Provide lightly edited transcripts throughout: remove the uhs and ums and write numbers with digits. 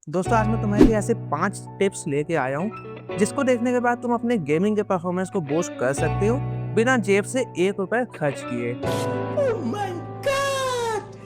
दोस्तों आज मैं तुम्हारे लिए ऐसे 5 टिप्स लेके आया हूँ जिसको देखने के बाद तुम अपने गेमिंग के परफॉर्मेंस को बूस्ट कर सकते हो बिना जेब से 1 रुपए खर्च किए। Oh my god!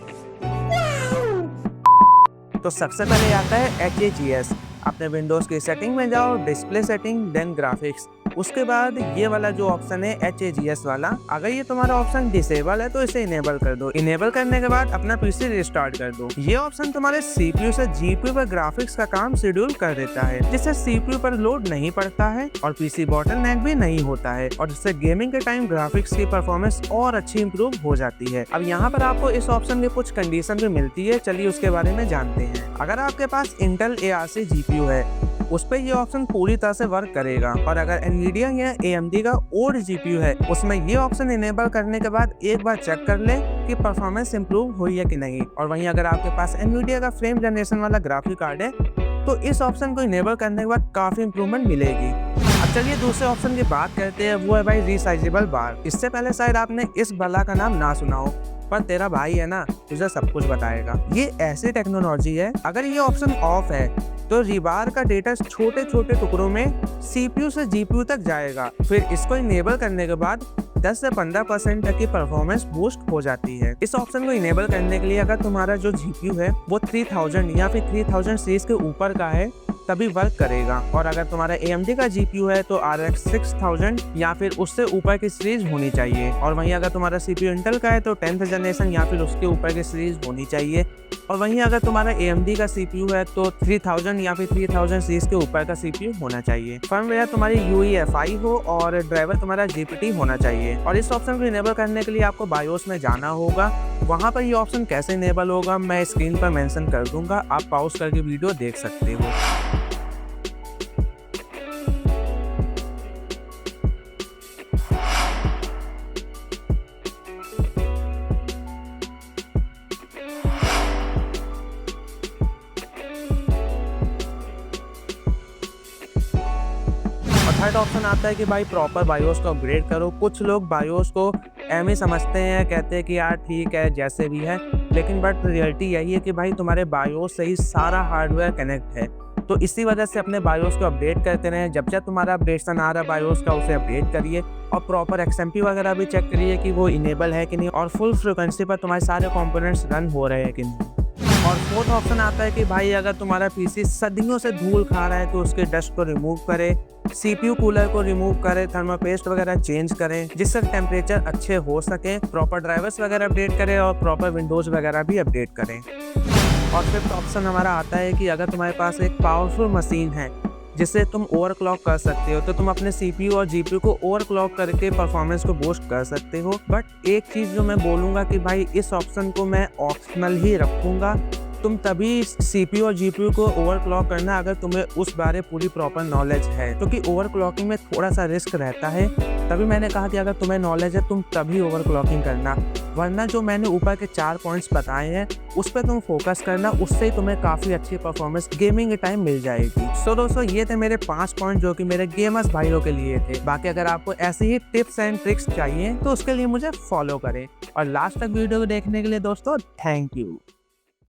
Wow! तो सबसे पहले आता है HAGS। अपने विंडोज की सेटिंग में जाओ, डिस्प्ले सेटिंग, देन ग्राफिक्स। उसके बाद ये वाला जो ऑप्शन है HAGS वाला, अगर ये तुम्हारा ऑप्शन डिसेबल है तो इसे इनेबल कर दो। इनेबल करने के बाद अपना पीसी रिस्टार्ट कर दो। ये ऑप्शन तुम्हारे CPU से GPU पर ग्राफिक्स का काम शेड्यूल कर देता है, जिससे CPU पर लोड नहीं पड़ता है और पीसी बॉटलनेक भी नहीं होता है, और जिससे गेमिंग के टाइम ग्राफिक्स की परफॉर्मेंस और अच्छी इंप्रूव हो जाती है। अब यहाँ पर आपको इस ऑप्शन की कुछ कंडीशन भी मिलती है, चलिए उसके बारे में जानते हैं। अगर आपके पास इंटेल ARC GPU है उस पर ये ऑप्शन पूरी तरह से वर्क करेगा, और अगर एनवीडिया या AMD का ओल्ड GPU है उसमें ये ऑप्शन इनेबल करने के बाद एक बार चेक कर ले कि परफॉर्मेंस इंप्रूव हुई है कि नहीं। और वहीं अगर आपके पास एनवीडिया का फ्रेम जनरेशन वाला ग्राफिक कार्ड है तो इस ऑप्शन को इनेबल करने के बाद काफी इंप्रूवमेंट मिलेगी। अब चलिए दूसरे ऑप्शन की बात करते हैं, वो है भाई रिसाइजेबल बार। इससे पहले शायद आपने इस बला का नाम ना सुना हो, पर तेरा भाई है ना, तुझे सब कुछ बताएगा। ये ऐसी टेक्नोलॉजी है, अगर ये ऑप्शन ऑफ है तो रिबार का डेटा छोटे छोटे टुकड़ों में CPU से GPU तक जाएगा। फिर इसको इनेबल करने के बाद 10 से 15% तक की परफॉर्मेंस बूस्ट हो जाती है। इस ऑप्शन को इनेबल करने के लिए अगर तुम्हारा जो GPU है वो 3000 या फिर 3000 सीरीज के ऊपर का है तभी वर्क करेगा, और अगर तुम्हारा AMD का GPU है तो RX 6000 या फिर उससे ऊपर की सीरीज होनी चाहिए। और वहीं अगर तुम्हारा CPU इंटेल का है तो 10th जनरेशन या फिर उसके ऊपर की सीरीज होनी चाहिए। और वहीं अगर तुम्हारा AMD का CPU है तो 3000 या फिर 3000 सीरीज के ऊपर का CPU होना चाहिए। फर्मवेयर तुम्हारी UEFI हो और ड्राइवर तुम्हारा GPT होना चाहिए। और इस ऑप्शन को इनेबल करने के लिए आपको बायोस में जाना होगा। वहां पर ये ऑप्शन कैसे इनेबल होगा मैं स्क्रीन पर मेंशन कर दूंगा, आप पॉज करके वीडियो देख सकते हो। थर्ड ऑप्शन आता है कि भाई प्रॉपर बायोस को अपग्रेड करो। कुछ लोग बायोस को एम ही समझते हैं, कहते हैं कि यार ठीक है जैसे भी है, लेकिन बट रियलिटी यही है कि भाई तुम्हारे बायोस से ही सारा हार्डवेयर कनेक्ट है। तो इसी वजह से अपने बायोस को अपडेट करते रहें। जब जब तुम्हारा अपडेशन आ रहा है बायोस का उसे अपडेट करिए, और प्रॉपर XMP वगैरह भी चेक करिए कि वो इनेबल है कि नहीं, और फुल फ्रिक्वेंसी पर तुम्हारे सारे कंपोनेंट्स रन हो रहे हैं कि नहीं। और फोर्थ ऑप्शन आता है कि भाई अगर तुम्हारा पीसी सदियों से धूल खा रहा है तो उसके डस्ट को रिमूव करें, CPU कूलर को रिमूव करें, थर्मोपेस्ट वगैरह चेंज करें जिससे टेम्परेचर अच्छे हो सके, प्रॉपर ड्राइवर्स वगैरह अपडेट करें और प्रॉपर विंडोज वगैरह भी अपडेट करें। और फिफ्थ ऑप्शन हमारा आता है कि अगर तुम्हारे पास एक पावरफुल मशीन है जिससे तुम ओवरक्लॉक कर सकते हो तो तुम अपने CPU और GPU को ओवरक्लॉक करके परफॉर्मेंस को बूस्ट कर सकते हो। बट एक चीज़ जो मैं बोलूँगा कि भाई इस ऑप्शन को मैं ऑप्शनल ही रखूँगा। तुम तभी CPU और GPU को ओवरक्लॉक करना अगर तुम्हें उस बारे पूरी प्रॉपर नॉलेज है, क्योंकि ओवरक्लॉकिंग में थोड़ा सा रिस्क रहता है। तभी मैंने कहा कि अगर तुम्हें नॉलेज है तुम तभी ओवरक्लॉकिंग करना, वरना जो मैंने ऊपर के 4 पॉइंट्स बताए हैं उस पर तुम फोकस करना, उससे ही तुम्हें काफ़ी अच्छी परफॉर्मेंस गेमिंग के टाइम मिल जाएगी। सो दोस्तों ये थे मेरे 5 पॉइंट जो कि मेरे गेमर्स भाइयों के लिए थे। बाकी अगर आपको ऐसी ही टिप्स एंड ट्रिक्स चाहिए तो उसके लिए मुझे फॉलो करें। और लास्ट तक वीडियो को देखने के लिए दोस्तों थैंक यू।